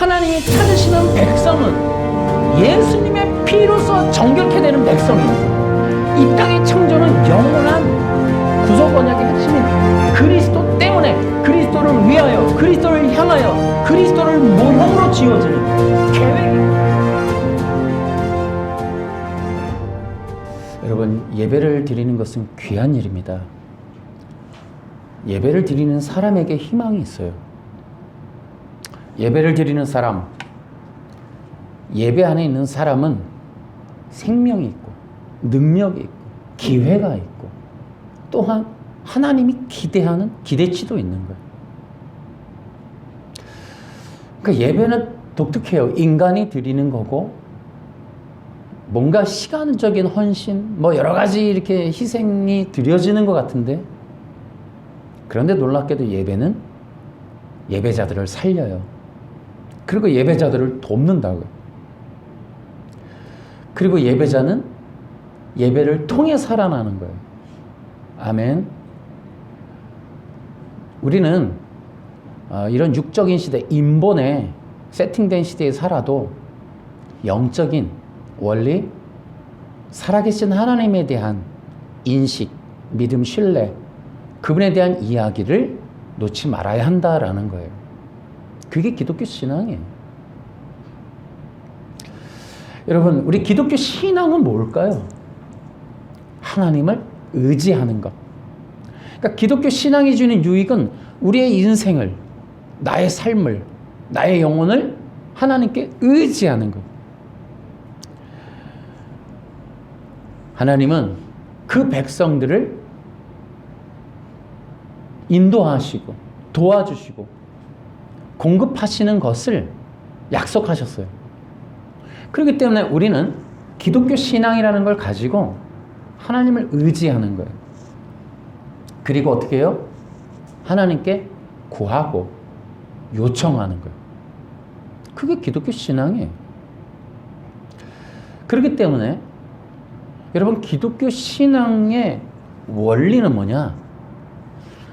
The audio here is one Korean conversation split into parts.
하나님이 찾으시는 백성은 예수님의 피로서 정결케 되는 백성입니다. 이 땅의 창조는 영원한 구속 언약의 핵심인 그리스도 때문에, 그리스도를 위하여, 그리스도를 향하여, 그리스도를 모형으로 지어지는 계획입니다. 여러분, 예배를 드리는 것은 귀한 일입니다. 예배를 드리는 사람에게 희망이 있어요. 예배를 드리는 사람, 예배 안에 있는 사람은 생명이 있고 능력이 있고 기회가 있고 또한 하나님이 기대하는 기대치도 있는 거예요. 그러니까 예배는 독특해요. 인간이 드리는 거고 뭔가 시간적인 헌신, 뭐 여러 가지 이렇게 희생이 드려지는 것 같은데, 그런데 놀랍게도 예배는 예배자들을 살려요. 그리고 예배자들을 돕는다고요. 그리고 예배자는 예배를 통해 살아나는 거예요. 아멘. 우리는 이런 육적인 시대, 인본에 세팅된 시대에 살아도 영적인 원리, 살아계신 하나님에 대한 인식, 믿음, 신뢰, 그분에 대한 이야기를 놓지 말아야 한다라는 거예요. 그게 기독교 신앙이에요. 여러분, 우리 기독교 신앙은 뭘까요? 하나님을 의지하는 것. 그러니까 기독교 신앙이 주는 유익은 우리의 인생을, 나의 삶을, 나의 영혼을 하나님께 의지하는 것. 하나님은 그 백성들을 인도하시고 도와주시고 공급하시는 것을 약속하셨어요. 그렇기 때문에 우리는 기독교 신앙이라는 걸 가지고 하나님을 의지하는 거예요. 그리고 어떻게 해요? 하나님께 구하고 요청하는 거예요. 그게 기독교 신앙이에요. 그렇기 때문에 여러분, 기독교 신앙의 원리는 뭐냐?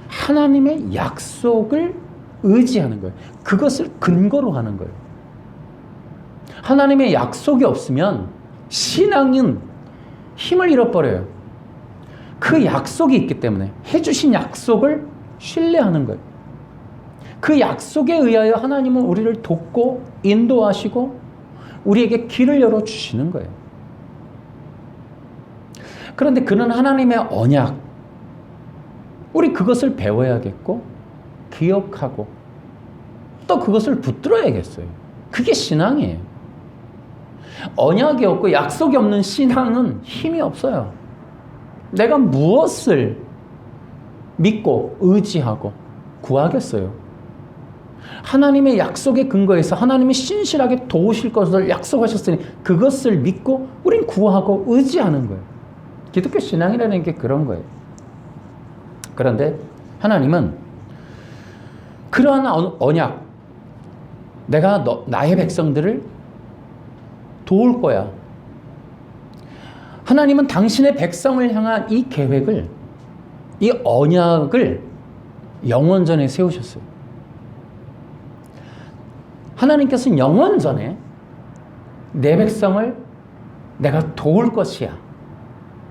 하나님의 약속을 의지하는 거예요. 그것을 근거로 하는 거예요. 하나님의 약속이 없으면 신앙은 힘을 잃어버려요. 그 약속이 있기 때문에 해주신 약속을 신뢰하는 거예요. 그 약속에 의하여 하나님은 우리를 돕고 인도하시고 우리에게 길을 열어주시는 거예요. 그런데 그런 하나님의 언약, 우리 그것을 배워야겠고 기억하고 또 그것을 붙들어야겠어요. 그게 신앙이에요. 언약이 없고 약속이 없는 신앙은 힘이 없어요. 내가 무엇을 믿고 의지하고 구하겠어요? 하나님의 약속에 근거해서 하나님이 신실하게 도우실 것을 약속하셨으니 그것을 믿고 우린 구하고 의지하는 거예요. 기독교 신앙이라는 게 그런 거예요. 그런데 하나님은 그러한 언약, 내가 나의 백성들을 도울 거야. 하나님은 당신의 백성을 향한 이 계획을, 이 언약을 영원전에 세우셨어요. 하나님께서는 영원전에 내 백성을 내가 도울 것이야.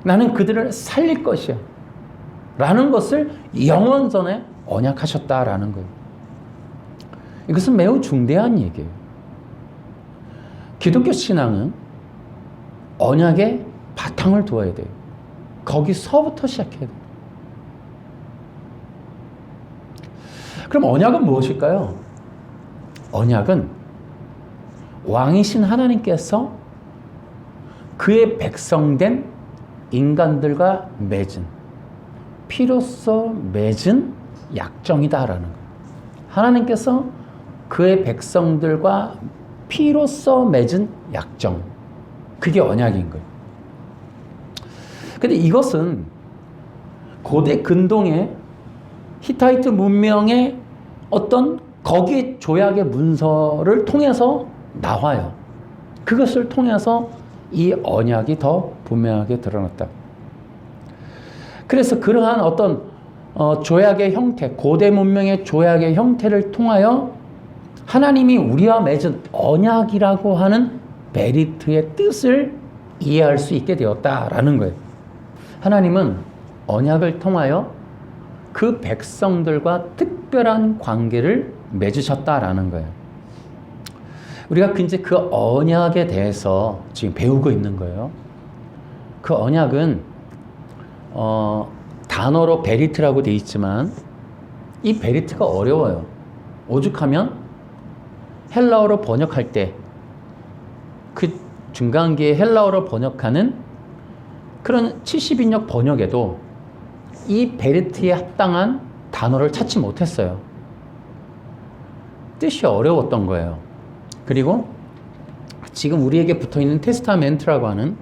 나는 그들을 살릴 것이야. 라는 것을 영원전에 언약하셨다라는 거예요. 이것은 매우 중대한 얘기예요. 기독교 신앙은 언약에 바탕을 두어야 돼요. 거기서부터 시작해야 돼요. 그럼 언약은 무엇일까요? 언약은 왕이신 하나님께서 그의 백성된 인간들과 맺은, 피로써 맺은 약정이다라는 거예요. 하나님께서 그의 백성들과 피로써 맺은 약정, 그게 언약인 거예요. 근데 이것은 고대 근동의 히타이트 문명의 어떤 거기 조약의 문서를 통해서 나와요. 그것을 통해서 이 언약이 더 분명하게 드러났다. 그래서 그러한 어떤 조약의 형태, 고대 문명의 조약의 형태를 통하여 하나님이 우리와 맺은 언약이라고 하는 베리트의 뜻을 이해할 수 있게 되었다라는 거예요. 하나님은 언약을 통하여 그 백성들과 특별한 관계를 맺으셨다라는 거예요. 우리가 이제 그 언약에 대해서 지금 배우고 있는 거예요. 그 언약은 단어로 베리트라고 되어 있지만 이 베리트가 어려워요. 오죽하면 헬라어로 번역할 때 그 중간기에 헬라어로 번역하는 그런 70인역 번역에도 이 베리트에 합당한 단어를 찾지 못했어요. 뜻이 어려웠던 거예요. 그리고 지금 우리에게 붙어있는 테스타멘트라고 하는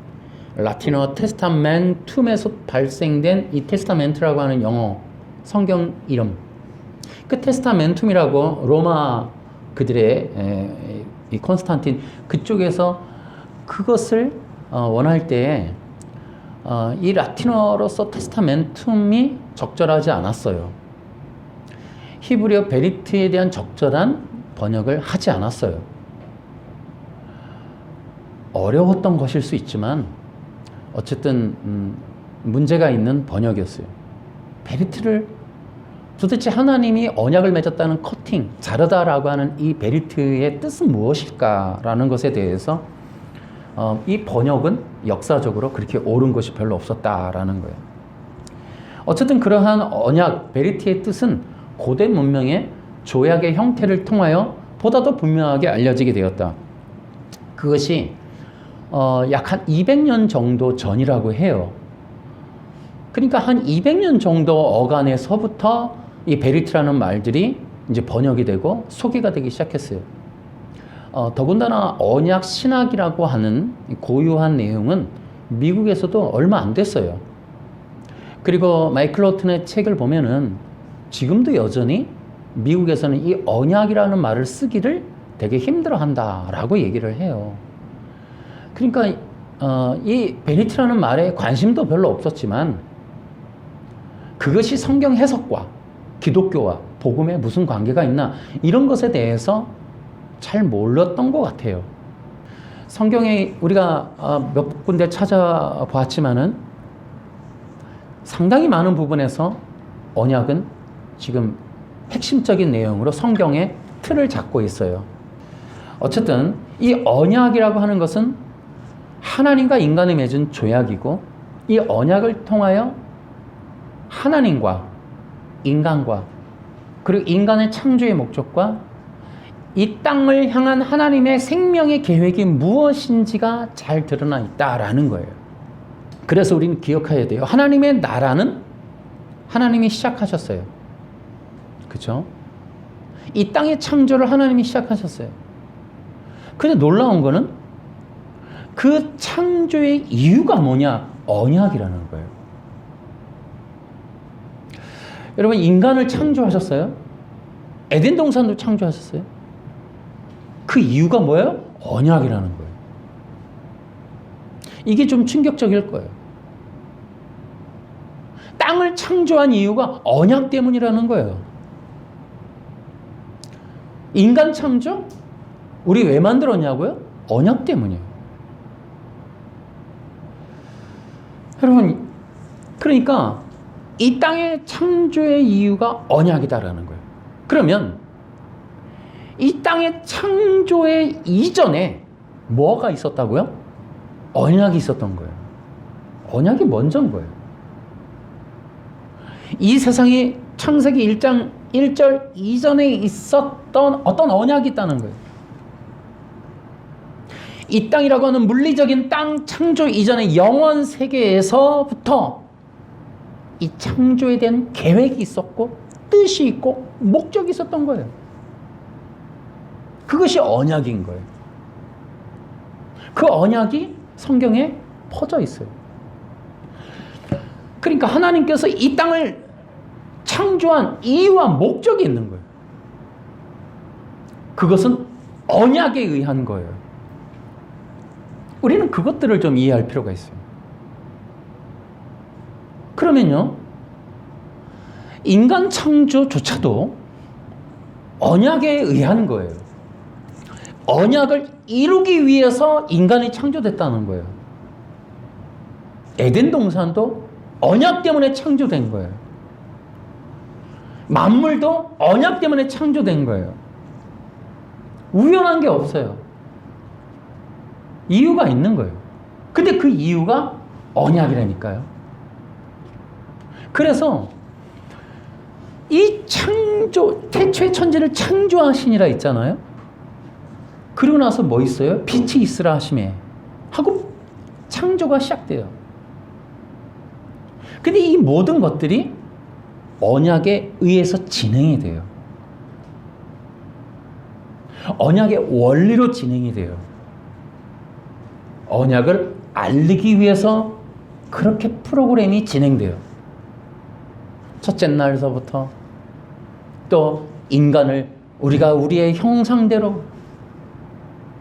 라틴어 테스타멘툼에서 발생된 이 테스타멘트라고 하는 영어 성경 이름, 그 테스타멘툼이라고 로마 그들의 이 콘스탄틴 그쪽에서 그것을 원할 때 이 라틴어로서 테스타멘툼이 적절하지 않았어요. 히브리어 베리트에 대한 적절한 번역을 하지 않았어요. 어려웠던 것일 수 있지만 어쨌든 문제가 있는 번역이었어요. 베리트를 도대체 하나님이 언약을 맺었다는 커팅, 자르다라고 하는 이 베리트의 뜻은 무엇일까라는 것에 대해서 이 번역은 역사적으로 그렇게 옳은 것이 별로 없었다라는 거예요. 어쨌든 그러한 언약, 베리트의 뜻은 고대 문명의 조약의 형태를 통하여 보다 더 분명하게 알려지게 되었다. 그것이 약 한 200년 정도 전이라고 해요. 그러니까 한 200년 정도 어간에서부터 이 베리트라는 말들이 이제 번역이 되고 소개가 되기 시작했어요. 더군다나 언약 신학이라고 하는 고유한 내용은 미국에서도 얼마 안 됐어요. 그리고 마이클 로튼의 책을 보면은 지금도 여전히 미국에서는 이 언약이라는 말을 쓰기를 되게 힘들어한다라고 얘기를 해요. 그러니까 이 베리트라는 말에 관심도 별로 없었지만 그것이 성경 해석과 기독교와 복음에 무슨 관계가 있나 이런 것에 대해서 잘 몰랐던 것 같아요. 성경에 우리가 몇 군데 찾아보았지만은 상당히 많은 부분에서 언약은 지금 핵심적인 내용으로 성경의 틀을 잡고 있어요. 어쨌든 이 언약이라고 하는 것은 하나님과 인간이 맺은 조약이고 이 언약을 통하여 하나님과 인간과 그리고 인간의 창조의 목적과 이 땅을 향한 하나님의 생명의 계획이 무엇인지가 잘 드러나 있다라는 거예요. 그래서 우리는 기억해야 돼요. 하나님의 나라는 하나님이 시작하셨어요. 그렇죠? 이 땅의 창조를 하나님이 시작하셨어요. 근데 놀라운 거는 그 창조의 이유가 뭐냐? 언약이라는 거예요. 여러분, 인간을 창조하셨어요? 에덴 동산도 창조하셨어요? 그 이유가 뭐예요? 언약이라는 거예요. 이게 좀 충격적일 거예요. 땅을 창조한 이유가 언약 때문이라는 거예요. 인간 창조? 우리 왜 만들었냐고요? 언약 때문이에요. 여러분, 그러니까 이 땅의 창조의 이유가 언약이다라는 거예요. 그러면 이 땅의 창조의 이전에 뭐가 있었다고요? 언약이 있었던 거예요. 언약이 먼저인 거예요. 이 세상이 창세기 1장 1절 이전에 있었던 어떤 언약이 있다는 거예요. 이 땅이라고 하는 물리적인 땅 창조 이전의 영원 세계에서부터 이 창조에 대한 계획이 있었고 뜻이 있고 목적이 있었던 거예요. 그것이 언약인 거예요. 그 언약이 성경에 퍼져 있어요. 그러니까 하나님께서 이 땅을 창조한 이유와 목적이 있는 거예요. 그것은 언약에 의한 거예요. 우리는 그것들을 좀 이해할 필요가 있어요. 그러면요, 인간 창조조차도 언약에 의한 거예요. 언약을 이루기 위해서 인간이 창조됐다는 거예요. 에덴 동산도 언약 때문에 창조된 거예요. 만물도 언약 때문에 창조된 거예요. 우연한 게 없어요. 이유가 있는 거예요. 근데 그 이유가 언약이라니까요. 그래서 이 창조, 태초의 천지를 창조하시니라 있잖아요. 그리고 나서 뭐 있어요? 빛이 있으라 하시매 하고 창조가 시작돼요. 근데 이 모든 것들이 언약에 의해서 진행이 돼요. 언약의 원리로 진행이 돼요. 언약을 알리기 위해서 그렇게 프로그램이 진행돼요. 첫째 날서부터 또 인간을 우리가 우리의 형상대로,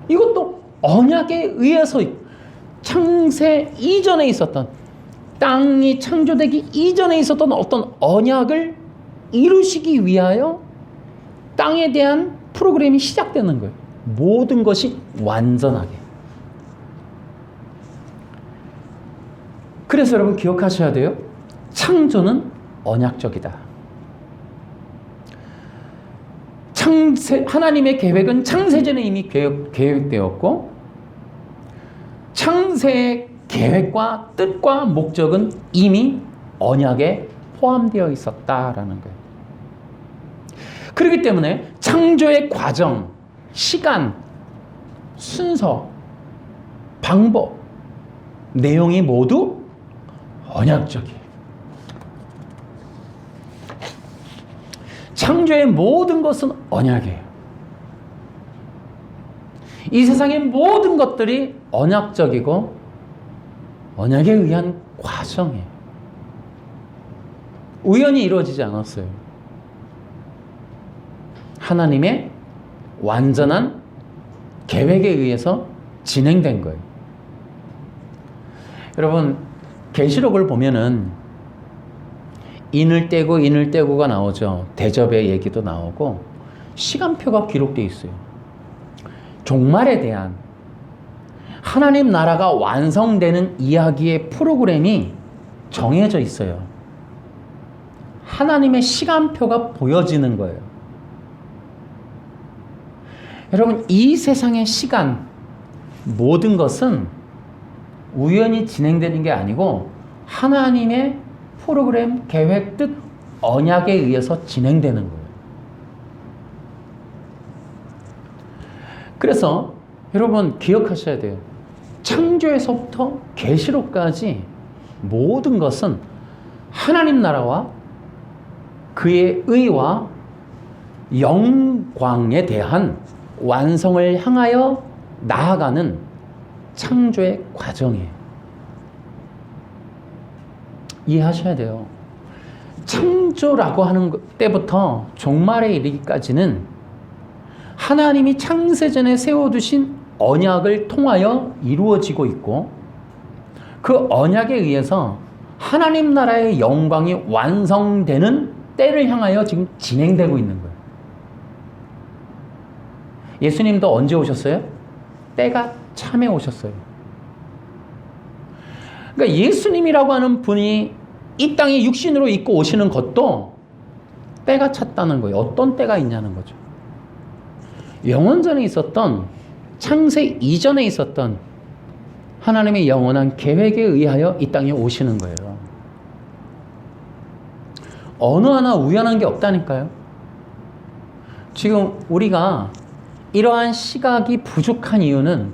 이것도 언약에 의해서 창세 이전에 있었던, 땅이 창조되기 이전에 있었던 어떤 언약을 이루시기 위하여 땅에 대한 프로그램이 시작되는 거예요. 모든 것이 완전하게. 그래서 여러분 기억하셔야 돼요. 창조는 언약적이다. 하나님의 계획은 창세전에 이미 계획되었고, 창세의 계획과 뜻과 목적은 이미 언약에 포함되어 있었다라는 거예요. 그렇기 때문에 창조의 과정, 시간, 순서, 방법, 내용이 모두 언약적이에요. 창조의 모든 것은 언약이에요. 이 세상의 모든 것들이 언약적이고 언약에 의한 과정이에요. 우연히 이루어지지 않았어요. 하나님의 완전한 계획에 의해서 진행된 거예요. 여러분, 계시록을 보면은 인을 떼고가 나오죠. 대접의 얘기도 나오고 시간표가 기록되어 있어요. 종말에 대한 하나님 나라가 완성되는 이야기의 프로그램이 정해져 있어요. 하나님의 시간표가 보여지는 거예요. 여러분, 이 세상의 시간, 모든 것은 우연히 진행되는 게 아니고 하나님의 프로그램, 계획, 뜻, 언약에 의해서 진행되는 거예요. 그래서 여러분 기억하셔야 돼요. 창조에서부터 계시록까지 모든 것은 하나님 나라와 그의 의와 영광에 대한 완성을 향하여 나아가는 창조의 과정이에요. 이해하셔야 돼요. 창조라고 하는 때부터 종말에 이르기까지는 하나님이 창세전에 세워두신 언약을 통하여 이루어지고 있고, 그 언약에 의해서 하나님 나라의 영광이 완성되는 때를 향하여 지금 진행되고 있는 거예요. 예수님도 언제 오셨어요? 때가 참에 오셨어요. 그러니까 예수님이라고 하는 분이 이 땅에 육신으로 입고 오시는 것도 때가 찼다는 거예요. 어떤 때가 있냐는 거죠. 영원전에 있었던, 창세 이전에 있었던 하나님의 영원한 계획에 의하여 이 땅에 오시는 거예요. 어느 하나 우연한 게 없다니까요. 지금 우리가 이러한 시각이 부족한 이유는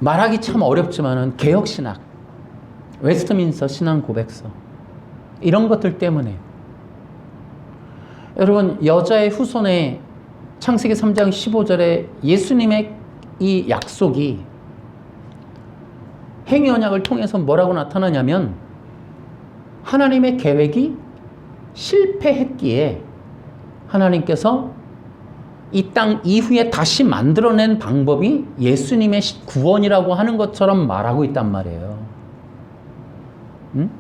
말하기 참 어렵지만은 개혁신학, 웨스트민스터 신앙 고백서, 이런 것들 때문에. 여러분, 여자의 후손에 창세기 3장 15절에 예수님의 이 약속이 행위 언약을 통해서 뭐라고 나타나냐면, 하나님의 계획이 실패했기에 하나님께서 이 땅 이후에 다시 만들어낸 방법이 예수님의 구원이라고 하는 것처럼 말하고 있단 말이에요. 응?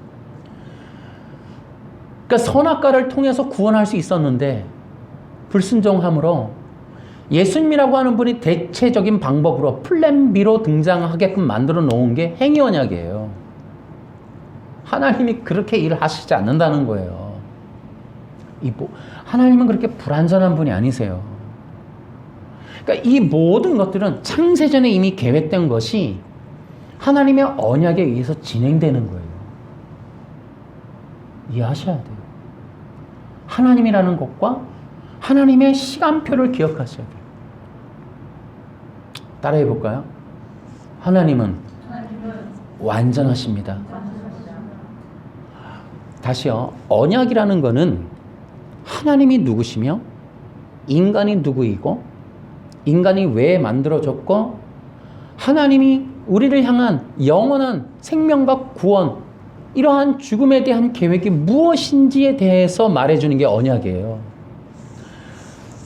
그러니까 선악과를 통해서 구원할 수 있었는데 불순종함으로 예수님이라고 하는 분이 대체적인 방법으로 플랜 B로 등장하게끔 만들어 놓은 게 행위 언약이에요. 하나님이 그렇게 일을 하시지 않는다는 거예요. 하나님은 그렇게 불완전한 분이 아니세요. 그러니까 이 모든 것들은 창세전에 이미 계획된 것이 하나님의 언약에 의해서 진행되는 거예요. 이해하셔야 돼요. 하나님이라는 것과 하나님의 시간표를 기억하셔야 돼요. 따라해 볼까요? 하나님은 완전하십니다. 다시요. 언약이라는 거는 하나님이 누구시며 인간이 누구이고 인간이 왜 만들어졌고 하나님이 우리를 향한 영원한 생명과 구원, 이러한 죽음에 대한 계획이 무엇인지에 대해서 말해주는 게 언약이에요.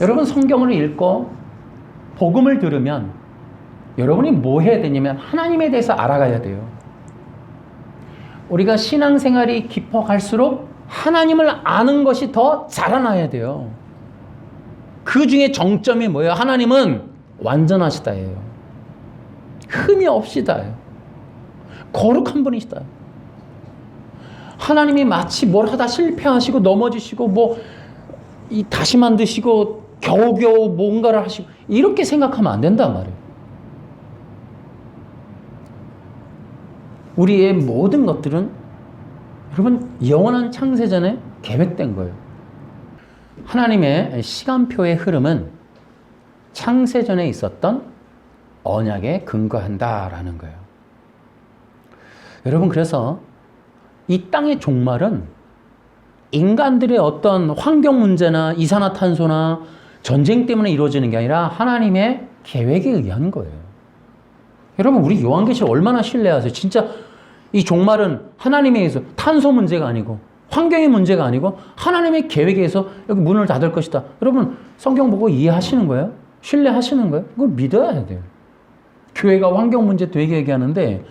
여러분 성경을 읽고 복음을 들으면 여러분이 뭐 해야 되냐면 하나님에 대해서 알아가야 돼요. 우리가 신앙생활이 깊어갈수록 하나님을 아는 것이 더 자라나야 돼요. 그 중에 정점이 뭐예요? 하나님은 완전하시다예요. 흠이 없시다예요. 거룩한 분이시다. 하나님이 마치 뭘 하다 실패하시고 넘어지시고 다시 만드시고 겨우겨우 뭔가를 하시고 이렇게 생각하면 안 된단 말이에요. 우리의 모든 것들은 여러분 영원한 창세전에 계획된 거예요. 하나님의 시간표의 흐름은 창세전에 있었던 언약에 근거한다라는 거예요. 여러분 그래서 이 땅의 종말은 인간들의 어떤 환경 문제나 이산화탄소나 전쟁 때문에 이루어지는 게 아니라 하나님의 계획에 의한 거예요. 여러분 우리 요한계시를 얼마나 신뢰하세요? 진짜 이 종말은 하나님에 의해서 탄소 문제가 아니고 환경의 문제가 아니고 하나님의 계획에 의해서 여기 문을 닫을 것이다. 여러분 성경 보고 이해하시는 거예요? 신뢰하시는 거예요? 그걸 믿어야 돼요. 교회가 환경 문제 되게 얘기하는데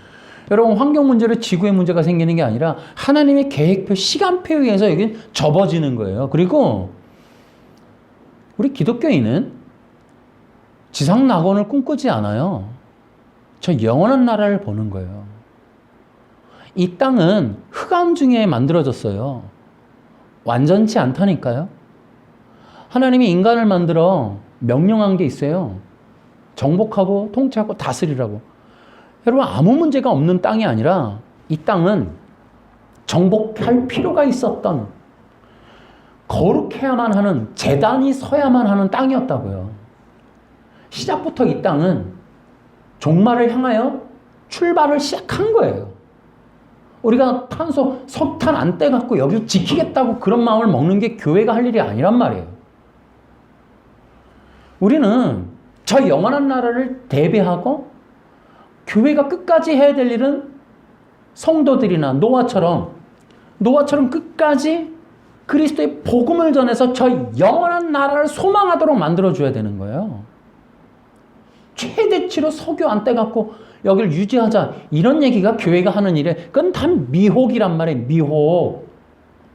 여러분 환경 문제로 지구의 문제가 생기는 게 아니라 하나님의 계획표, 시간표에 의해서 여기 접어지는 거예요. 그리고 우리 기독교인은 지상 낙원을 꿈꾸지 않아요. 저 영원한 나라를 보는 거예요. 이 땅은 흑암 중에 만들어졌어요. 완전치 않다니까요. 하나님이 인간을 만들어 명령한 게 있어요. 정복하고 통치하고 다스리라고. 여러분 아무 문제가 없는 땅이 아니라 이 땅은 정복할 필요가 있었던 거룩해야만 하는 제단이 서야만 하는 땅이었다고요. 시작부터 이 땅은 종말을 향하여 출발을 시작한 거예요. 우리가 탄소, 석탄 안 떼갖고 여기 지키겠다고 그런 마음을 먹는 게 교회가 할 일이 아니란 말이에요. 우리는 저 영원한 나라를 대비하고 교회가 끝까지 해야 될 일은 성도들이나 노아처럼 끝까지 그리스도의 복음을 전해서 저 영원한 나라를 소망하도록 만들어줘야 되는 거예요. 최대치로 석유 안 떼갖고 여기를 유지하자 이런 얘기가 교회가 하는 일에 그건 다 미혹이란 말이에요. 미혹.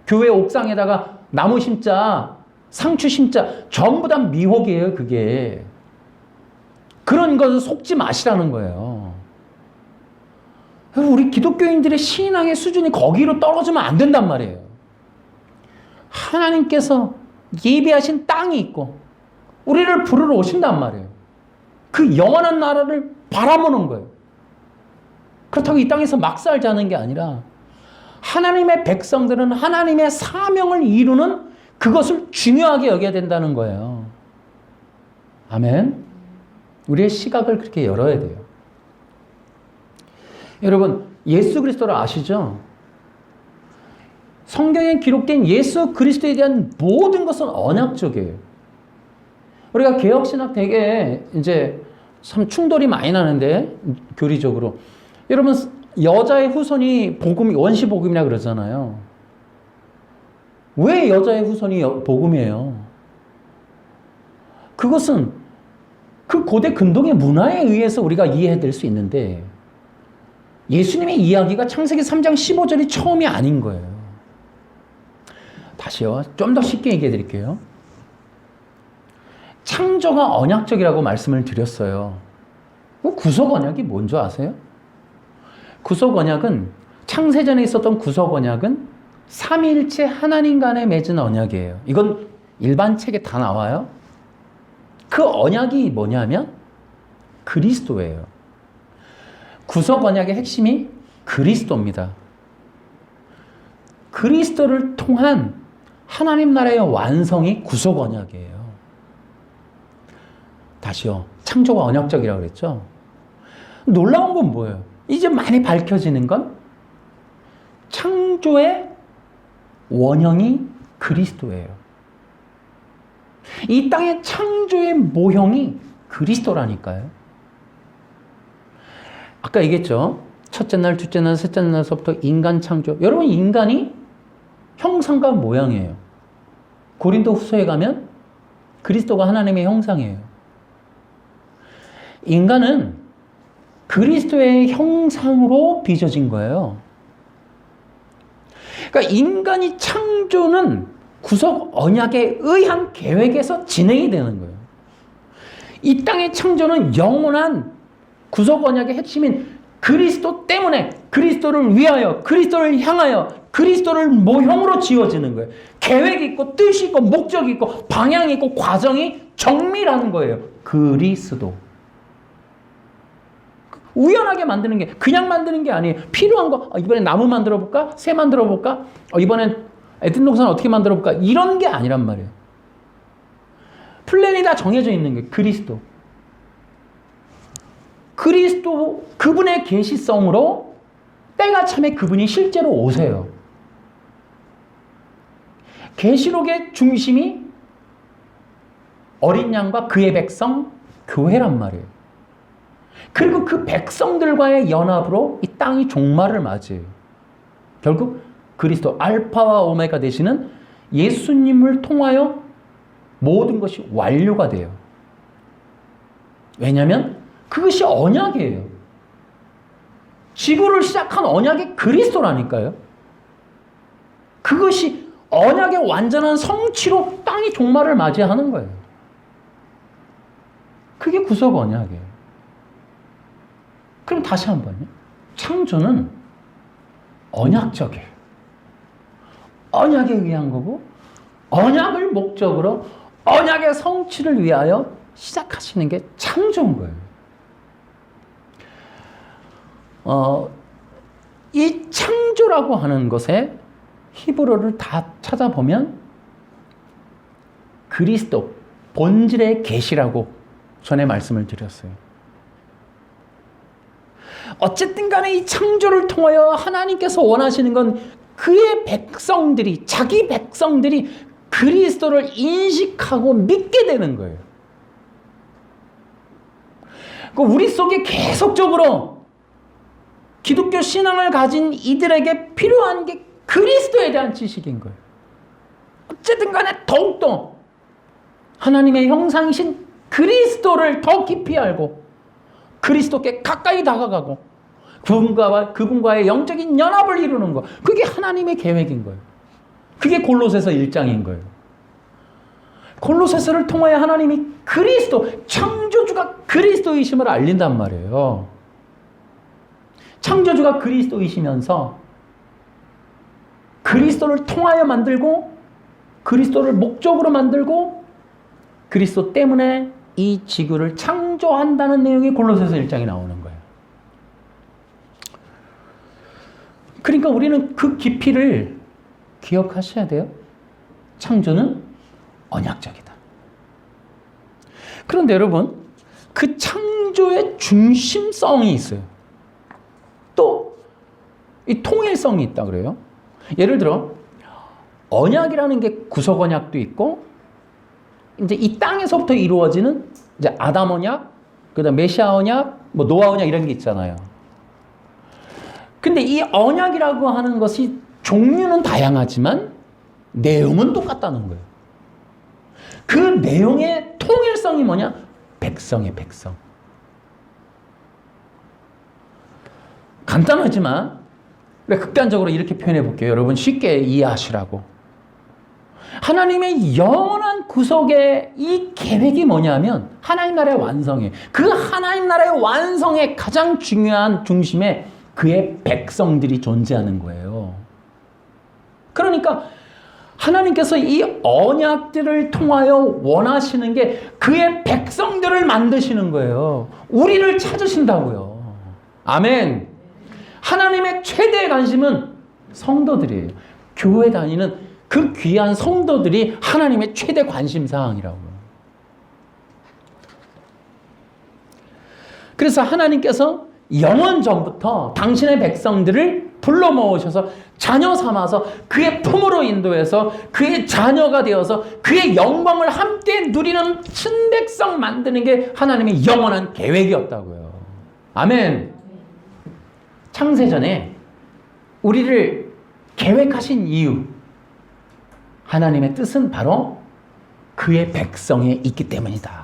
교회 옥상에다가 나무 심자, 상추 심자 전부 다 미혹이에요. 그게. 그런 것을 속지 마시라는 거예요. 우리 기독교인들의 신앙의 수준이 거기로 떨어지면 안 된단 말이에요. 하나님께서 예비하신 땅이 있고 우리를 부르러 오신단 말이에요. 그 영원한 나라를 바라보는 거예요. 그렇다고 이 땅에서 막 살자는 게 아니라 하나님의 백성들은 하나님의 사명을 이루는 그것을 중요하게 여겨야 된다는 거예요. 아멘. 우리의 시각을 그렇게 열어야 돼요. 여러분 예수 그리스도를 아시죠? 성경에 기록된 예수 그리스도에 대한 모든 것은 언약적이에요. 우리가 개혁신학 되게 이제 참 충돌이 많이 나는데 교리적으로 여러분 여자의 후손이 복음이 원시 복음이라 그러잖아요. 왜 여자의 후손이 복음이에요? 그것은 그 고대 근동의 문화에 의해서 우리가 이해될 수 있는데 예수님의 이야기가 창세기 3장 15절이 처음이 아닌 거예요. 다시요. 좀 더 쉽게 얘기해 드릴게요. 창조가 언약적이라고 말씀을 드렸어요. 구속 언약이 뭔지 아세요? 구속 언약은 창세전에 있었던 구속 언약은 삼위일체 하나님 간에 맺은 언약이에요. 이건 일반 책에 다 나와요. 그 언약이 뭐냐면 그리스도예요. 구속 언약의 핵심이 그리스도입니다. 그리스도를 통한 하나님 나라의 완성이 구속 언약이에요. 다시요. 창조가 언약적이라고 그랬죠. 놀라운 건 뭐예요? 이제 많이 밝혀지는 건 창조의 원형이 그리스도예요. 이 땅의 창조의 모형이 그리스도라니까요. 아까 얘기했죠. 첫째 날, 둘째 날, 셋째 날서부터 인간 창조. 여러분, 인간이 형상과 모양이에요. 고린도 후서에 가면 그리스도가 하나님의 형상이에요. 인간은 그리스도의 형상으로 빚어진 거예요. 그러니까 인간이 창조는 구속 언약에 의한 계획에서 진행이 되는 거예요. 이 땅의 창조는 영원한 구속 언약의 핵심인 그리스도 때문에, 그리스도를 위하여, 그리스도를 향하여, 그리스도를 모형으로 지어지는 거예요. 계획이 있고 뜻이 있고 목적이 있고 방향이 있고 과정이 정밀한 거예요. 그리스도. 우연하게 만드는 게, 그냥 만드는 게 아니에요. 필요한 거, 이번엔 나무 만들어 볼까? 새 만들어 볼까? 이번엔 에덴 동산 어떻게 만들어 볼까? 이런 게 아니란 말이에요. 플랜이 다 정해져 있는 게 그리스도. 그리스도, 그분의 계시성으로 때가 참에 그분이 실제로 오세요. 계시록의 중심이 어린 양과 그의 백성, 교회란 말이에요. 그리고 그 백성들과의 연합으로 이 땅이 종말을 맞이해요. 결국 그리스도 알파와 오메가 되시는 예수님을 통하여 모든 것이 완료가 돼요. 왜냐하면 그것이 언약이에요. 지구를 시작한 언약이 그리스도라니까요. 그것이 언약의 완전한 성취로 땅이 종말을 맞이하는 거예요. 그게 구속 언약이에요. 그럼 다시 한번요. 창조는 언약적이에요. 언약에 의한 거고 언약을 목적으로 언약의 성취를 위하여 시작하시는 게 창조인 거예요. 이 창조라고 하는 것에 히브리어를 다 찾아보면 그리스도, 본질의 계시라고 전에 말씀을 드렸어요. 어쨌든 간에 이 창조를 통하여 하나님께서 원하시는 건 그의 백성들이, 자기 백성들이 그리스도를 인식하고 믿게 되는 거예요. 우리 속에 계속적으로 기독교 신앙을 가진 이들에게 필요한 게 그리스도에 대한 지식인 거예요. 어쨌든 간에 더욱더 하나님의 형상이신 그리스도를 더 깊이 알고 그리스도께 가까이 다가가고 그분과의 영적인 연합을 이루는 것. 그게 하나님의 계획인 거예요. 그게 골로새서 1장인 거예요. 골로새서를 통하여 하나님이 그리스도, 창조주가 그리스도이심을 알린단 말이에요. 창조주가 그리스도이시면서 그리스도를 통하여 만들고 그리스도를 목적으로 만들고 그리스도 때문에 이 지구를 창조한다는 내용이 골로새서 1장에 나오는 거예요. 그러니까 우리는 그 깊이를 기억하셔야 돼요. 창조는 언약적이다. 그런데 여러분, 그 창조의 중심성이 있어요. 또 이 통일성이 있다 그래요. 예를 들어 언약이라는 게 구속 언약도 있고 이제 이 땅에서부터 이루어지는 이제 아담 언약, 그다음 메시아 언약, 뭐 노아 언약 이런 게 있잖아요. 근데 이 언약이라고 하는 것이 종류는 다양하지만 내용은 똑같다는 거예요. 그 내용의 통일성이 뭐냐? 백성의 백성. 간단하지만 극단적으로 이렇게 표현해 볼게요. 여러분 쉽게 이해하시라고. 하나님의 영원한 구속의 이 계획이 뭐냐면 하나님 나라의 완성이에요. 그 하나님 나라의 완성의 가장 중요한 중심에 그의 백성들이 존재하는 거예요. 그러니까 하나님께서 이 언약들을 통하여 원하시는 게 그의 백성들을 만드시는 거예요. 우리를 찾으신다고요. 아멘. 하나님의 최대의 관심은 성도들이에요. 교회 다니는 그 귀한 성도들이 하나님의 최대 관심 사항이라고요. 그래서 하나님께서 영원 전부터 당신의 백성들을 불러 모으셔서 자녀 삼아서 그의 품으로 인도해서 그의 자녀가 되어서 그의 영광을 함께 누리는 친백성 만드는 게 하나님의 영원한 계획이었다고요. 아멘. 창세전에 우리를 계획하신 이유, 하나님의 뜻은 바로 그의 백성에 있기 때문이다.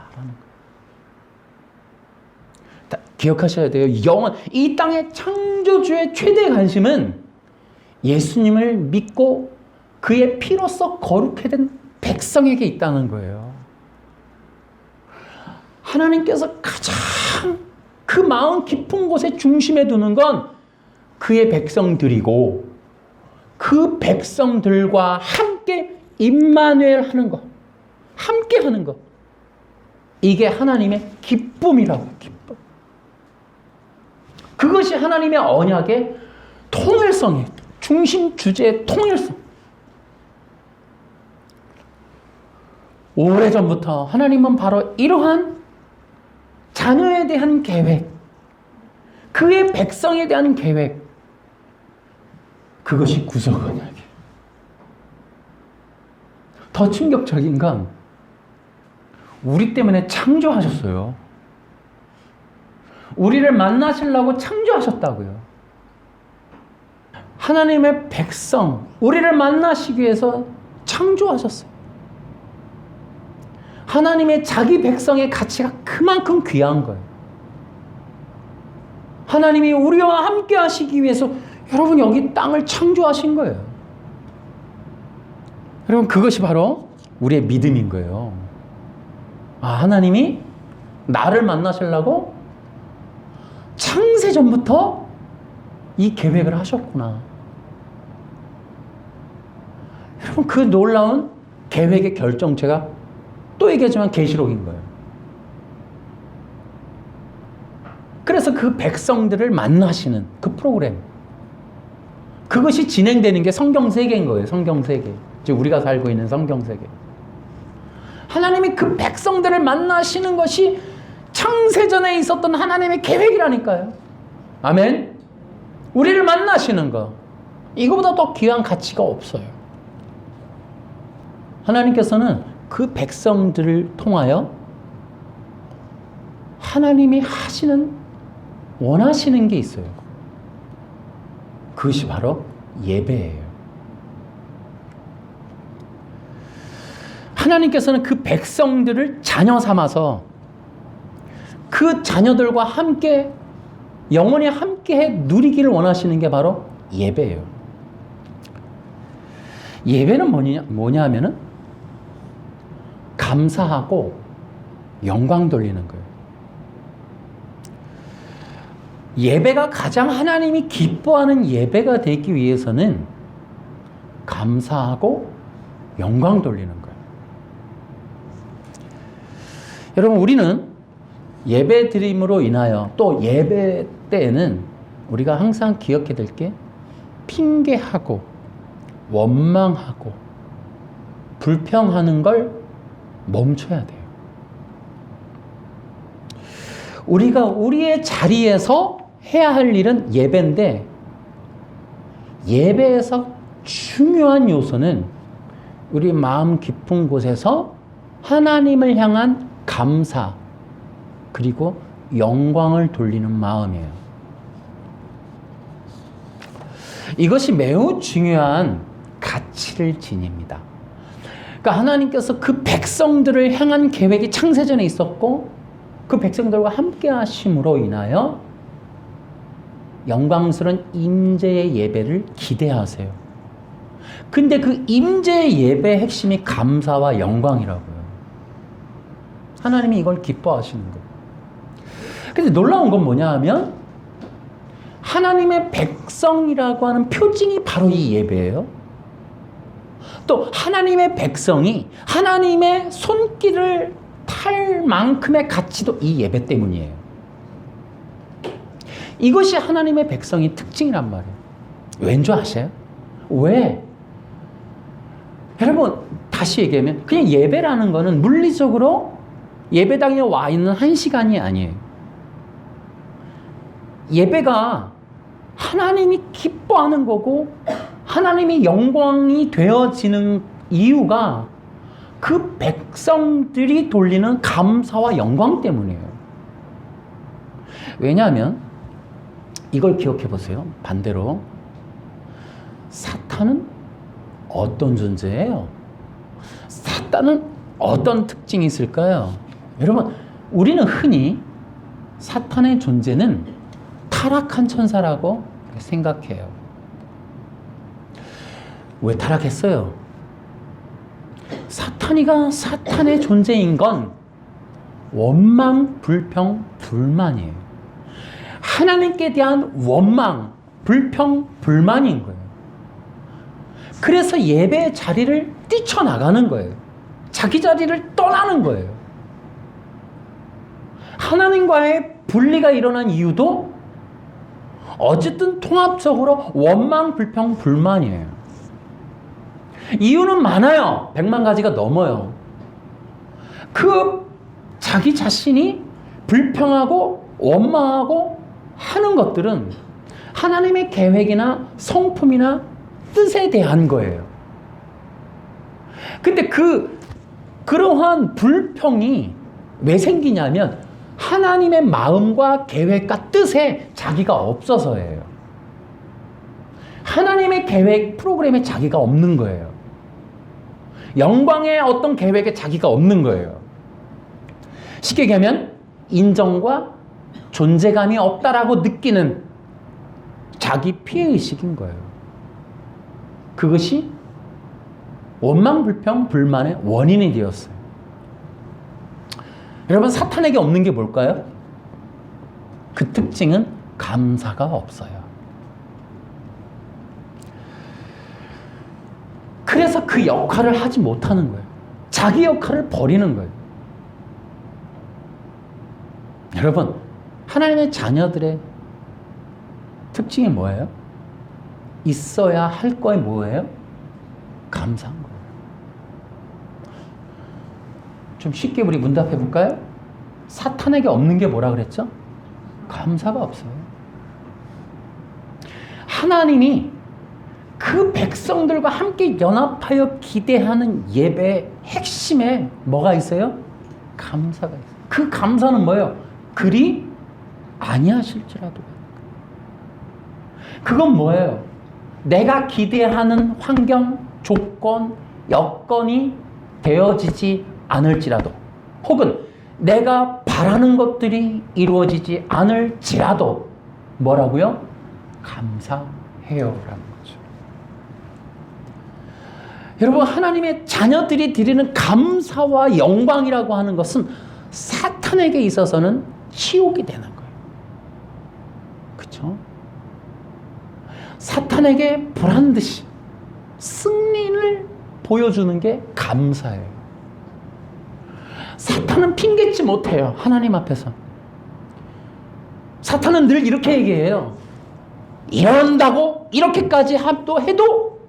기억하셔야 돼요. 영원, 이 땅의 창조주의 최대 관심은 예수님을 믿고 그의 피로써 거룩해 된 백성에게 있다는 거예요. 하나님께서 가장 그 마음 깊은 곳에 중심에 두는 건 그의 백성들이고 그 백성들과 함께 임마누엘 하는 것, 함께 하는 것, 이게 하나님의 기쁨이라고요. 기쁨. 그것이 하나님의 언약의 통일성이에요. 중심 주제의 통일성. 오래전부터 하나님은 바로 이러한 자녀에 대한 계획, 그의 백성에 대한 계획, 그것이 구속 언약이에요. 더 충격적인 건 우리 때문에 창조하셨어요. 우리를 만나시려고 창조하셨다고요. 하나님의 백성, 우리를 만나시기 위해서 창조하셨어요. 하나님의 자기 백성의 가치가 그만큼 귀한 거예요. 하나님이 우리와 함께 하시기 위해서 여러분 여기 땅을 창조하신 거예요. 여러분 그것이 바로 우리의 믿음인 거예요. 아, 하나님이 나를 만나시려고 창세전부터 이 계획을 하셨구나. 여러분 그 놀라운 계획의 결정체가 또 얘기하지만 계시록인 거예요. 그래서 그 백성들을 만나시는 그 프로그램, 그것이 진행되는 게 성경세계인 거예요. 성경세계. 즉 우리가 살고 있는 성경세계. 하나님이 그 백성들을 만나시는 것이 창세전에 있었던 하나님의 계획이라니까요. 아멘. 우리를 만나시는 거, 이거보다 더 귀한 가치가 없어요. 하나님께서는 그 백성들을 통하여 하나님이 하시는, 원하시는 게 있어요. 그것이 바로 예배예요. 하나님께서는 그 백성들을 자녀 삼아서 그 자녀들과 함께 영원히 함께 누리기를 원하시는 게 바로 예배예요. 예배는 뭐냐 하면은 감사하고 영광 돌리는 거예요. 예배가 가장 하나님이 기뻐하는 예배가 되기 위해서는 감사하고 영광 돌리는 거예요. 여러분 우리는 예배 드림으로 인하여 또 예배 때에는 우리가 항상 기억해야 될 게 핑계하고 원망하고 불평하는 걸 멈춰야 돼요. 우리가 우리의 자리에서 해야 할 일은 예배인데 예배에서 중요한 요소는 우리 마음 깊은 곳에서 하나님을 향한 감사 그리고 영광을 돌리는 마음이에요. 이것이 매우 중요한 가치를 지닙니다. 그러니까 하나님께서 그 백성들을 향한 계획이 창세전에 있었고 그 백성들과 함께 하심으로 인하여 영광스러운 임재의 예배를 기대하세요. 근데 그 임재 예배의 핵심이 감사와 영광이라고요. 하나님이 이걸 기뻐하시는 거예요. 근데 놀라운 건 뭐냐 하면 하나님의 백성이라고 하는 표징이 바로 이 예배예요. 또 하나님의 백성이 하나님의 손길을 탈 만큼의 가치도 이 예배 때문이에요. 이것이 하나님의 백성의 특징이란 말이에요. 왠 줄 아세요? 왜? 여러분 다시 얘기하면 그냥 예배라는 거는 물리적으로 예배당에 와 있는 한 시간이 아니에요. 예배가 하나님이 기뻐하는 거고 하나님이 영광이 되어지는 이유가 그 백성들이 돌리는 감사와 영광 때문이에요. 왜냐하면 이걸 기억해 보세요. 반대로 사탄은 어떤 존재예요? 사탄은 어떤 특징이 있을까요? 여러분, 우리는 흔히 사탄의 존재는 타락한 천사라고 생각해요. 왜 타락했어요? 사탄의 존재인 건 원망, 불평, 불만이에요. 하나님께 대한 원망, 불평, 불만인 거예요. 그래서 예배의 자리를 뛰쳐나가는 거예요. 자기 자리를 떠나는 거예요. 하나님과의 분리가 일어난 이유도 어쨌든 통합적으로 원망, 불평, 불만이에요. 이유는 많아요. 100만 가지가 넘어요. 그 자기 자신이 불평하고 원망하고 하는 것들은 하나님의 계획이나 성품이나 뜻에 대한 거예요. 근데 그러한 불평이 왜 생기냐면 하나님의 마음과 계획과 뜻에 자기가 없어서예요. 하나님의 계획 프로그램에 자기가 없는 거예요. 영광의 어떤 계획에 자기가 없는 거예요. 쉽게 얘기하면 인정과 존재감이 없다라고 느끼는 자기 피해의식인 거예요. 그것이 원망, 불평, 불만의 원인이 되었어요. 여러분, 사탄에게 없는 게 뭘까요? 그 특징은 감사가 없어요. 그래서 그 역할을 하지 못하는 거예요. 자기 역할을 버리는 거예요. 여러분, 하나님의 자녀들의 특징이 뭐예요? 있어야 할 거에 뭐예요? 감사한 거예요. 좀 쉽게 우리 문답해 볼까요? 사탄에게 없는 게 뭐라 그랬죠? 감사가 없어요. 하나님이 그 백성들과 함께 연합하여 기대하는 예배의 핵심에 뭐가 있어요? 감사가 있어요. 그 감사는 뭐예요? 그리 아니하실지라도. 그건 뭐예요? 내가 기대하는 환경, 조건, 여건이 되어지지 않을지라도, 혹은 내가 바라는 것들이 이루어지지 않을지라도 뭐라고요? 감사해요라는 거죠. 여러분, 하나님의 자녀들이 드리는 감사와 영광이라고 하는 것은 사탄에게 있어서는 치욕이 되는 거예요. 그렇죠? 사탄에게 보란듯이 승리를 보여주는 게 감사예요. 사탄은 핑계치 못해요. 하나님 앞에서. 사탄은 늘 이렇게 얘기해요. 이런다고 이렇게까지 또 해도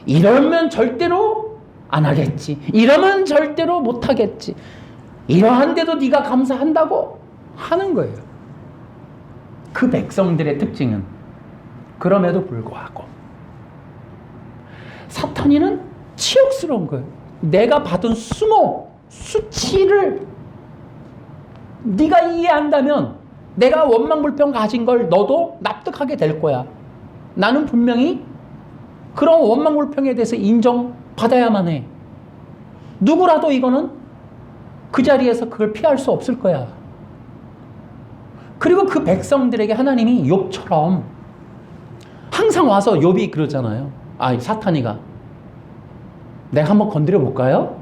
이러면 절대로 안 하겠지. 이러면 절대로 못 하겠지. 이러한데도 네가 감사한다고 하는 거예요. 그 백성들의 특징은 그럼에도 불구하고 사탄이는 치욕스러운 거예요. 내가 받은 수치를 네가 이해한다면 내가 원망불평 가진 걸 너도 납득하게 될 거야. 나는 분명히 그런 원망불평에 대해서 인정받아야만 해. 누구라도 이거는 그 자리에서 그걸 피할 수 없을 거야. 그리고 그 백성들에게 하나님이 욥처럼 항상 와서 욥이 그러잖아요. 사탄이가 내가 한번 건드려 볼까요?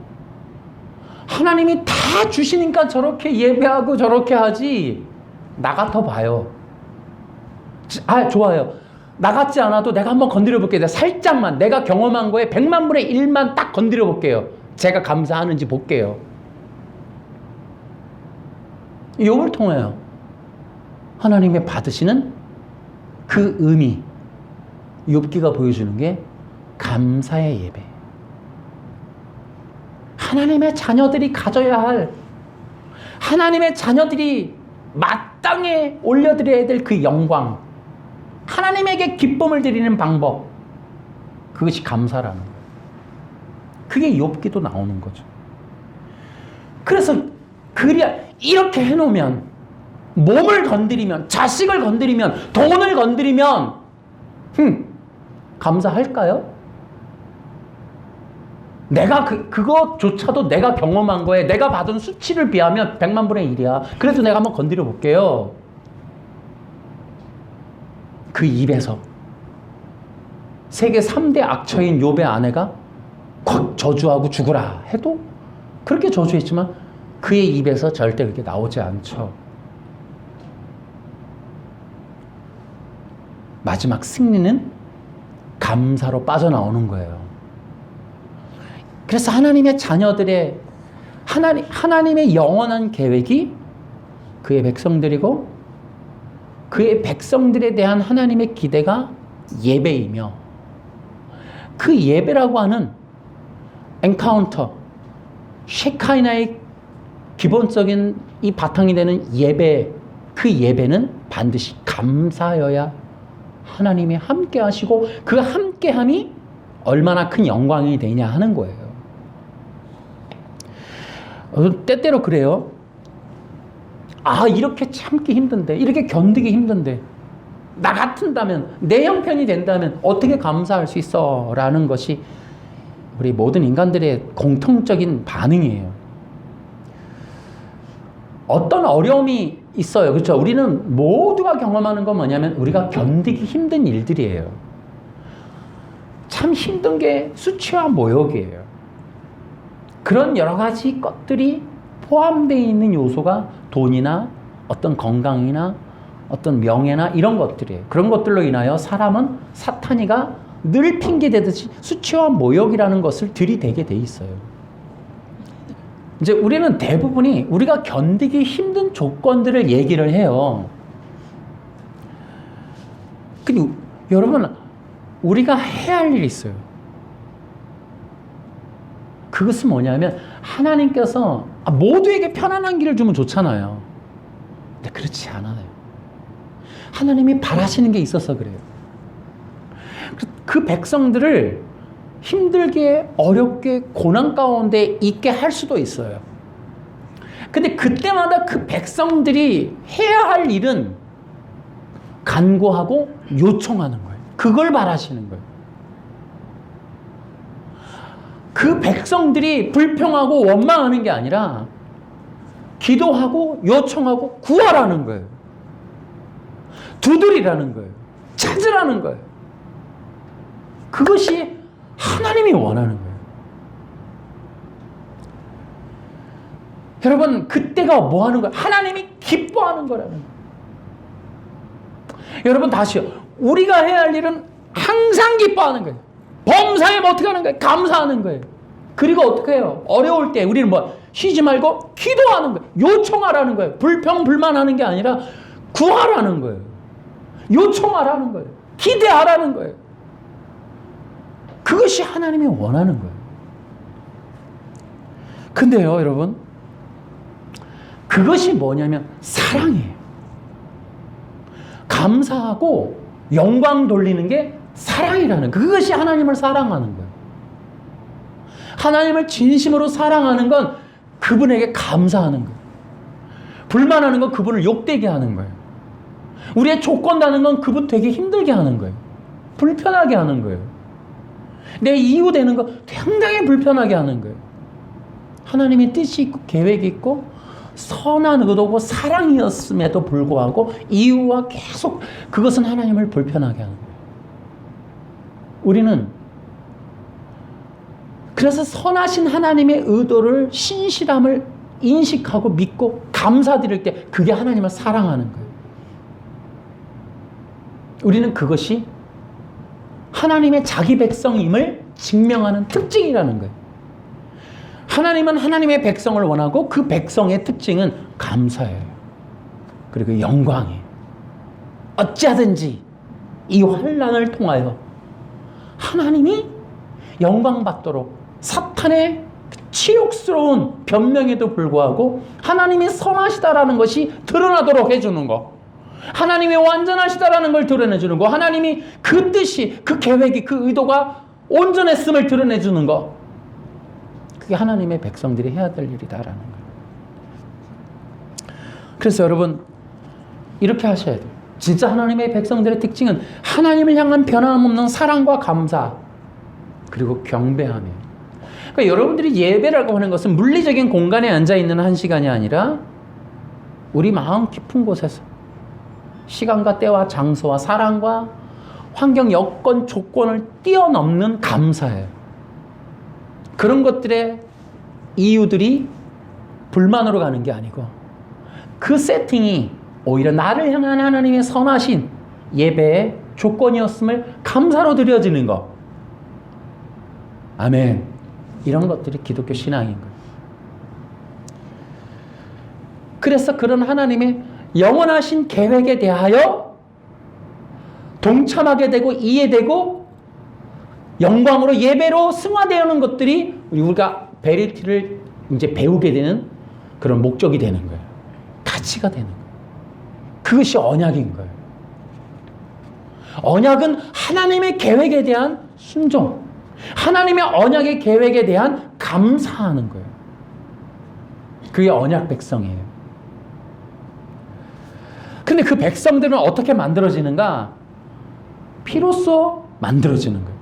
하나님이 다 주시니까 저렇게 예배하고 저렇게 하지. 나 같아 봐요. 좋아요. 나 같지 않아도 내가 한번 건드려 볼게요. 살짝만 내가 경험한 거에 100만 분의 1만 딱 건드려 볼게요. 제가 감사하는지 볼게요. 욥을 통해요. 하나님의 받으시는 그 의미, 욥기가 보여주는 게 감사의 예배. 하나님의 자녀들이 가져야 할, 하나님의 자녀들이 마땅히 올려드려야 될 그 영광, 하나님에게 기쁨을 드리는 방법, 그것이 감사라는 거예요. 그게 욥기도 나오는 거죠. 그래서 이렇게 해놓으면, 몸을 건드리면, 자식을 건드리면, 돈을 건드리면 감사할까요? 내가 그것조차도 내가 경험한 거에 내가 받은 수치를 비하면 100만 분의 1이야. 그래도 내가 한번 건드려 볼게요. 그 입에서 세계 3대 악처인 욥의 아내가 콱 저주하고 죽으라 해도 그렇게 저주했지만 그의 입에서 절대 그렇게 나오지 않죠. 마지막 승리는 감사로 빠져나오는 거예요. 그래서 하나님의 자녀들의 하나님의 영원한 계획이 그의 백성들이고 그의 백성들에 대한 하나님의 기대가 예배이며 그 예배라고 하는 엔카운터, 셰카이나의 기본적인 이 바탕이 되는 예배, 그 예배는 반드시 감사여야 하나님이 함께 하시고 그 함께함이 얼마나 큰 영광이 되냐 하는 거예요. 때때로 그래요. 이렇게 참기 힘든데, 이렇게 견디기 힘든데, 나 같은다면, 내 형편이 된다면 어떻게 감사할 수 있어? 라는 것이 우리 모든 인간들의 공통적인 반응이에요. 어떤 어려움이 있어요. 그렇죠? 우리는 모두가 경험하는 건 뭐냐면 우리가 견디기 힘든 일들이에요. 참 힘든 게 수치와 모욕이에요. 그런 여러 가지 것들이 포함되어 있는 요소가 돈이나 어떤 건강이나 어떤 명예나 이런 것들이에요. 그런 것들로 인하여 사람은 사탄이가 늘 핑계대듯이 수치와 모욕이라는 것을 들이대게 돼 있어요. 이제 우리는 대부분이 우리가 견디기 힘든 조건들을 얘기를 해요. 근데 여러분, 우리가 해야 할 일이 있어요. 그것은 뭐냐면 하나님께서 모두에게 편안한 길을 주면 좋잖아요. 근데 그렇지 않아요. 하나님이 바라시는 게 있어서 그래요. 그 백성들을 힘들게 어렵게 고난 가운데 있게 할 수도 있어요. 근데 그때마다 그 백성들이 해야 할 일은 간구하고 요청하는 거예요. 그걸 바라시는 거예요. 그 백성들이 불평하고 원망하는 게 아니라 기도하고 요청하고 구하라는 거예요. 두드리라는 거예요. 찾으라는 거예요. 그것이 하나님이 원하는 거예요. 여러분, 그때가 뭐 하는 거예요? 하나님이 기뻐하는 거라는 거예요. 여러분, 다시요. 우리가 해야 할 일은 항상 기뻐하는 거예요. 범사에 어떻게 하는 거예요? 감사하는 거예요. 그리고 어떻게 해요? 어려울 때 우리는 쉬지 말고 기도하는 거예요. 요청하라는 거예요. 불평불만하는 게 아니라 구하라는 거예요. 요청하라는 거예요. 기대하라는 거예요. 그것이 하나님이 원하는 거예요. 근데요, 여러분, 그것이 뭐냐면 사랑이에요. 감사하고 영광 돌리는 게 사랑이라는 거예요. 그것이 하나님을 사랑하는 거예요. 하나님을 진심으로 사랑하는 건 그분에게 감사하는 거예요. 불만하는 건 그분을 욕되게 하는 거예요. 우리의 조건 다는 건 그분 되게 힘들게 하는 거예요. 불편하게 하는 거예요. 내 이유 되는 거 상당히 불편하게 하는 거예요. 하나님의 뜻이 있고 계획이 있고 선한 의도고 사랑이었음에도 불구하고 이유와 계속 그것은 하나님을 불편하게 하는 거예요. 우리는 그래서 선하신 하나님의 의도를, 신실함을 인식하고 믿고 감사드릴 때 그게 하나님을 사랑하는 거예요. 우리는 그것이 하나님의 자기 백성임을 증명하는 특징이라는 거예요. 하나님은 하나님의 백성을 원하고 그 백성의 특징은 감사예요. 그리고 영광이에요. 어찌하든지 이 환난을 통하여 하나님이 영광받도록 사탄의 치욕스러운 변명에도 불구하고 하나님이 선하시다라는 것이 드러나도록 해주는 것, 하나님이 완전하시다라는 걸 드러내주는 것, 하나님이 그 뜻이, 그 계획이, 그 의도가 온전했음을 드러내주는 것, 그게 하나님의 백성들이 해야 될 일이다라는 거예요. 그래서 여러분 이렇게 하셔야 돼요. 진짜 하나님의 백성들의 특징은 하나님을 향한 변함없는 사랑과 감사 그리고 경배함이에요. 그러니까 여러분들이 예배라고 하는 것은 물리적인 공간에 앉아있는 한 시간이 아니라 우리 마음 깊은 곳에서 시간과 때와 장소와 사랑과 환경, 여건, 조건을 뛰어넘는 감사예요. 그런 것들의 이유들이 불만으로 가는 게 아니고 그 세팅이 오히려 나를 향한 하나님의 선하신 예배의 조건이었음을 감사로 드려지는 것. 아멘. 이런 것들이 기독교 신앙인 거예요. 그래서 그런 하나님의 영원하신 계획에 대하여 동참하게 되고 이해되고 영광으로 예배로 승화되는 것들이 우리가 베리티를 이제 배우게 되는 그런 목적이 되는 거예요. 가치가 되는 거예요. 그것이 언약인 거예요. 언약은 하나님의 계획에 대한 순종, 하나님의 언약의 계획에 대한 감사하는 거예요. 그게 언약 백성이에요. 근데 그 백성들은 어떻게 만들어지는가? 피로써 만들어지는 거예요.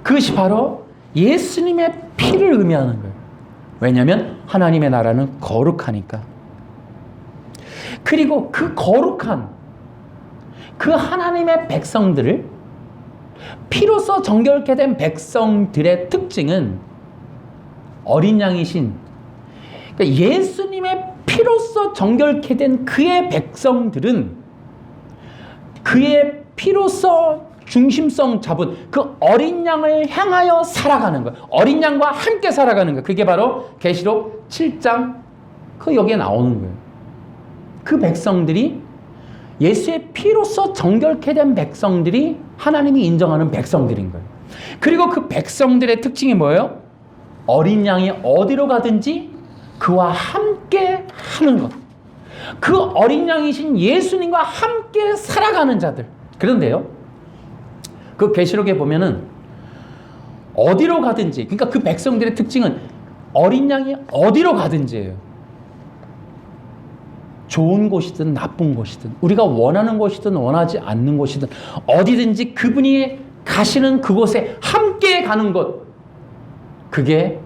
그것이 바로 예수님의 피를 의미하는 거예요. 왜냐하면 하나님의 나라는 거룩하니까. 그리고 그 거룩한 그 하나님의 백성들을 피로써 정결케 된 백성들의 특징은 어린 양이신, 그러니까 예수님의 피로써 정결케 된 그의 백성들은 그의 피로써 중심성 잡은 그 어린 양을 향하여 살아가는 거예요. 어린 양과 함께 살아가는 거예요. 그게 바로 계시록 7장 그 여기에 나오는 거예요. 그 백성들이 예수의 피로써 정결케 된 백성들이 하나님이 인정하는 백성들인 거예요. 그리고 그 백성들의 특징이 뭐예요? 어린 양이 어디로 가든지 그와 함께 하는 것. 그 어린 양이신 예수님과 함께 살아가는 자들. 그런데요, 그 계시록에 보면은 어디로 가든지, 그러니까 그 백성들의 특징은 어린 양이 어디로 가든지예요. 좋은 곳이든 나쁜 곳이든, 우리가 원하는 곳이든 원하지 않는 곳이든 어디든지 그분이 가시는 그곳에 함께 가는 것, 그게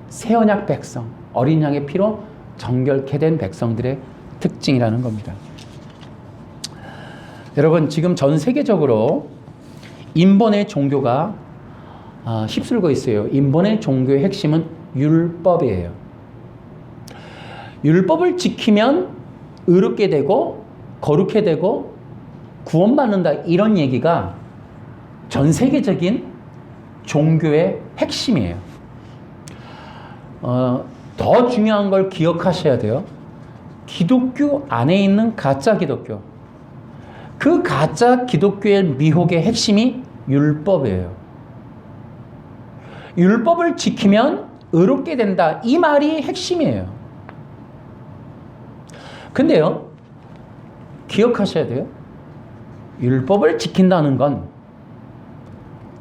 새 언약 백성, 어린 양의 피로 정결케 된 백성들의 특징이라는 겁니다. 여러분, 지금 전 세계적으로 인본의 종교가 휩쓸고 있어요. 인본의 종교의 핵심은 율법이에요. 율법을 지키면 의롭게 되고 거룩해 되고 구원받는다, 이런 얘기가 전 세계적인 종교의 핵심이에요. 더 중요한 걸 기억하셔야 돼요. 기독교 안에 있는 가짜 기독교, 그 가짜 기독교의 미혹의 핵심이 율법이에요. 율법을 지키면 의롭게 된다, 이 말이 핵심이에요. 근데요, 기억하셔야 돼요. 율법을 지킨다는 건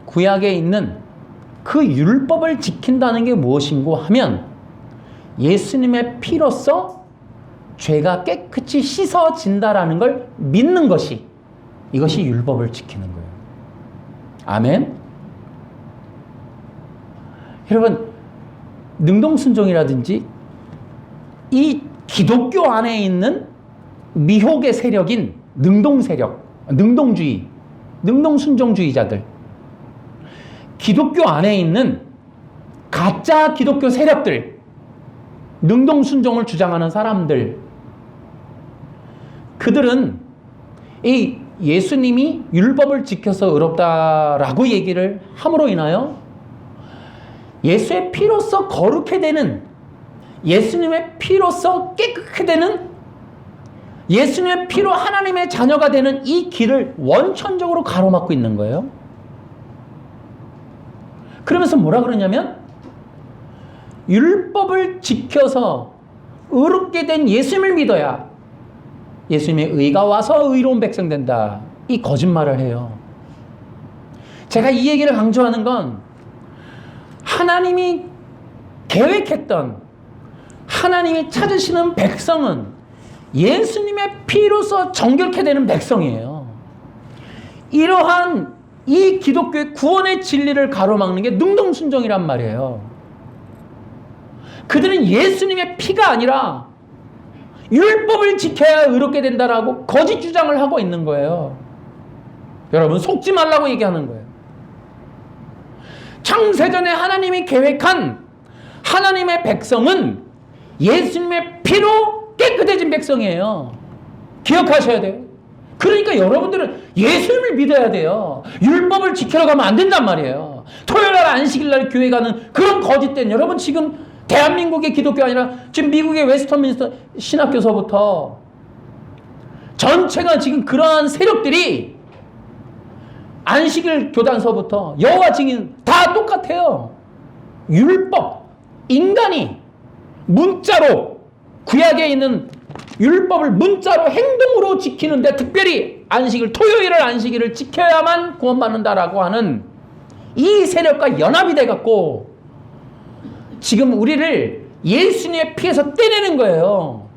구약에 있는 그 율법을 지킨다는 게 무엇인고 하면 예수님의 피로써 죄가 깨끗이 씻어진다라는 걸 믿는 것이, 이것이 율법을 지키는 거예요. 아멘. 여러분, 능동순종이라든지 이 기독교 안에 있는 미혹의 세력인 능동세력, 능동주의, 능동순종주의자들, 기독교 안에 있는 가짜 기독교 세력들, 능동순종을 주장하는 사람들, 그들은 이 예수님이 율법을 지켜서 의롭다라고 얘기를 함으로 인하여 예수의 피로써 거룩해 되는, 예수님의 피로써 깨끗해 되는, 예수님의 피로 하나님의 자녀가 되는 이 길을 원천적으로 가로막고 있는 거예요. 그러면서 뭐라 그러냐면, 율법을 지켜서 의롭게 된 예수님을 믿어야 예수님의 의가 와서 의로운 백성 된다. 이 거짓말을 해요. 제가 이 얘기를 강조하는 건 하나님이 계획했던, 하나님이 찾으시는 백성은 예수님의 피로서 정결케 되는 백성이에요. 이러한 이 기독교의 구원의 진리를 가로막는 게 능동순종이란 말이에요. 그들은 예수님의 피가 아니라 율법을 지켜야 의롭게 된다라고 거짓 주장을 하고 있는 거예요. 여러분, 속지 말라고 얘기하는 거예요. 창세전에 하나님이 계획한 하나님의 백성은 예수님의 피로 깨끗해진 백성이에요. 기억하셔야 돼요. 그러니까 여러분들은 예수님을 믿어야 돼요. 율법을 지키러 가면 안 된단 말이에요. 토요일날 안식일날 교회 가는 그런 거짓된, 여러분 지금 대한민국의 기독교 아니라 지금 미국의 웨스터민스터 신학교서부터 전체가 지금 그러한 세력들이, 안식일 교단서부터 여호와 증인 다 똑같아요. 율법, 인간이 문자로, 구약에 있는 율법을 문자로 행동으로 지키는데, 특별히 안식일, 토요일을 안식일을 지켜야만 구원받는다라고 하는 이 세력과 연합이 돼갖고 지금 우리를 예수님의 피에서 떼내는 거예요.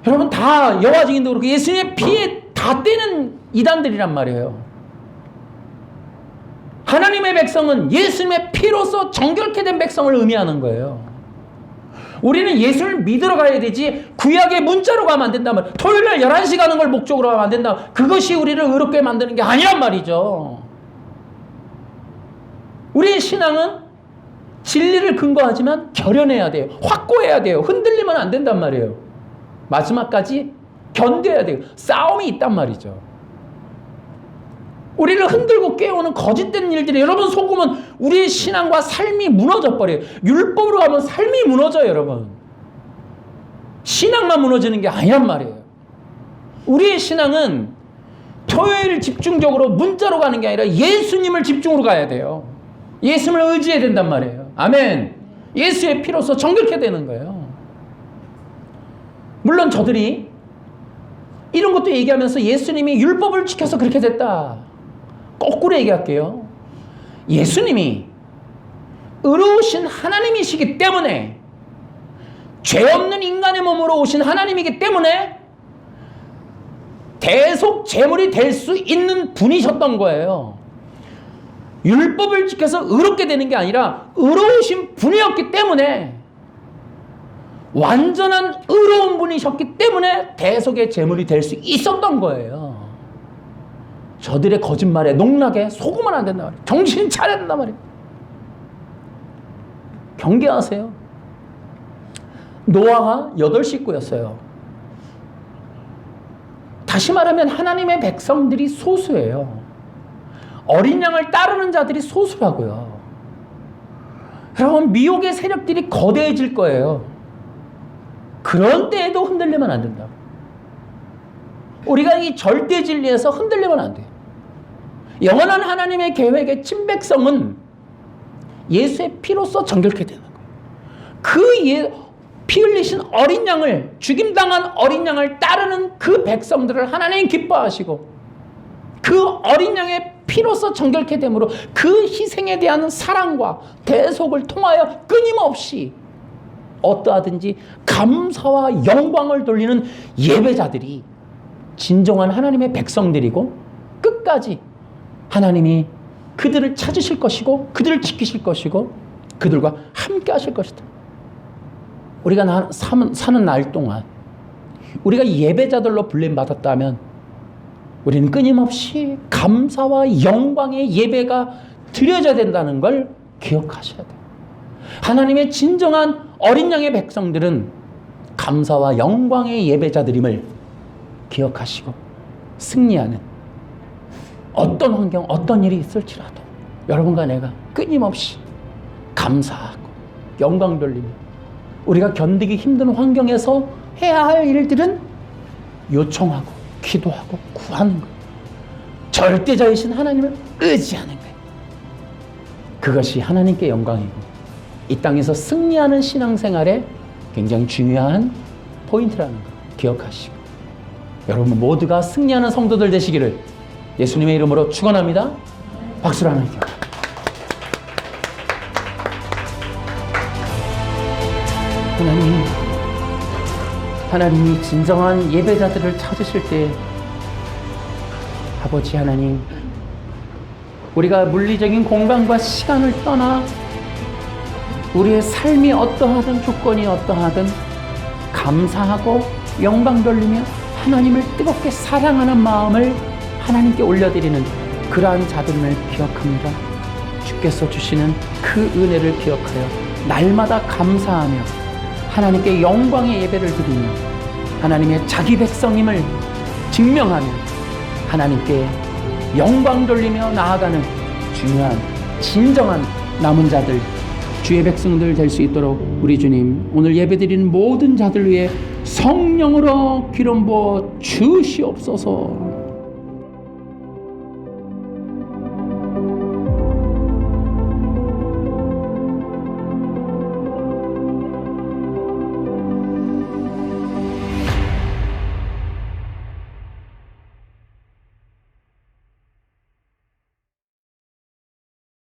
여러분, 다 여호와 증인도 그렇고 예수님의 피에 다 떼는 이단들이란 말이에요. 하나님의 백성은 예수님의 피로서 정결케 된 백성을 의미하는 거예요. 우리는 예수를 믿으러 가야 되지 구약의 문자로 가면 안 된단 말이에요. 토요일날 11시 가는 걸 목적으로 가면 안 된다. 그것이 우리를 의롭게 만드는 게 아니란 말이죠. 우리의 신앙은 진리를 근거하지만 결연해야 돼요. 확고해야 돼요. 흔들리면 안 된단 말이에요. 마지막까지 견뎌야 돼요. 싸움이 있단 말이죠. 우리를 흔들고 깨우는 거짓된 일들이, 여러분 속으면 우리의 신앙과 삶이 무너져 버려요. 율법으로 가면 삶이 무너져요, 여러분. 신앙만 무너지는 게 아니란 말이에요. 우리의 신앙은 토요일 집중적으로 문자로 가는 게 아니라 예수님을 집중으로 가야 돼요. 예수님을 의지해야 된단 말이에요. 아멘. 예수의 피로서 정결케 되는 거예요. 물론 저들이 이런 것도 얘기하면서 예수님이 율법을 지켜서 그렇게 됐다, 거꾸로 얘기할게요. 예수님이 의로우신 하나님이시기 때문에, 죄 없는 인간의 몸으로 오신 하나님이기 때문에 대속 제물이 될 수 있는 분이셨던 거예요. 율법을 지켜서 의롭게 되는 게 아니라 의로우신 분이었기 때문에, 완전한 의로운 분이셨기 때문에 대속의 제물이 될 수 있었던 거예요. 저들의 거짓말에 농락에 속으면 안 된단 말이에요. 정신 차려야 된단 말이에요. 경계하세요. 노아가 8식구였어요. 다시 말하면 하나님의 백성들이 소수예요. 어린 양을 따르는 자들이 소수라고요. 여러분, 미혹의 세력들이 거대해질 거예요. 그런 때에도 흔들리면 안 된다. 우리가 이 절대 진리에서 흔들리면 안 돼요. 영원한 하나님의 계획의 친백성은 예수의 피로써 정결케 되는 거예요. 피 흘리신 어린 양을, 죽임당한 어린 양을 따르는 그 백성들을 하나님 기뻐하시고, 그 어린 양의 피로써 정결케 됨으로 그 희생에 대한 사랑과 대속을 통하여 끊임없이 어떠하든지 감사와 영광을 돌리는 예배자들이 진정한 하나님의 백성들이고, 끝까지 하나님이 그들을 찾으실 것이고 그들을 지키실 것이고 그들과 함께 하실 것이다. 우리가 사는 날 동안 우리가 예배자들로 불림받았다면 우리는 끊임없이 감사와 영광의 예배가 드려져야 된다는 걸 기억하셔야 돼요. 하나님의 진정한 어린 양의 백성들은 감사와 영광의 예배자들임을 기억하시고 승리하는, 어떤 환경, 어떤 일이 있을지라도 여러분과 내가 끊임없이 감사하고 영광 돌리며, 우리가 견디기 힘든 환경에서 해야 할 일들은 요청하고 기도하고 구하는 것, 절대자이신 하나님을 의지하는 것, 그것이 하나님께 영광이고 이 땅에서 승리하는 신앙생활의 굉장히 중요한 포인트라는 것 기억하시고, 여러분 모두가 승리하는 성도들 되시기를 예수님의 이름으로 축원합니다. 박수로 하나님께. 하나님이 진정한 예배자들을 찾으실 때, 아버지 하나님, 우리가 물리적인 공간과 시간을 떠나 우리의 삶이 어떠하든 조건이 어떠하든 감사하고 영광 돌리며 하나님을 뜨겁게 사랑하는 마음을 하나님께 올려드리는 그러한 자들을 기억합니다. 주께서 주시는 그 은혜를 기억하여 날마다 감사하며 하나님께 영광의 예배를 드리며 하나님의 자기 백성임을 증명하며 하나님께 영광 돌리며 나아가는 중요한 진정한 남은 자들, 주의 백성들 될 수 있도록 우리 주님 오늘 예배드리는 모든 자들 위해 성령으로 기름 부어 주시옵소서.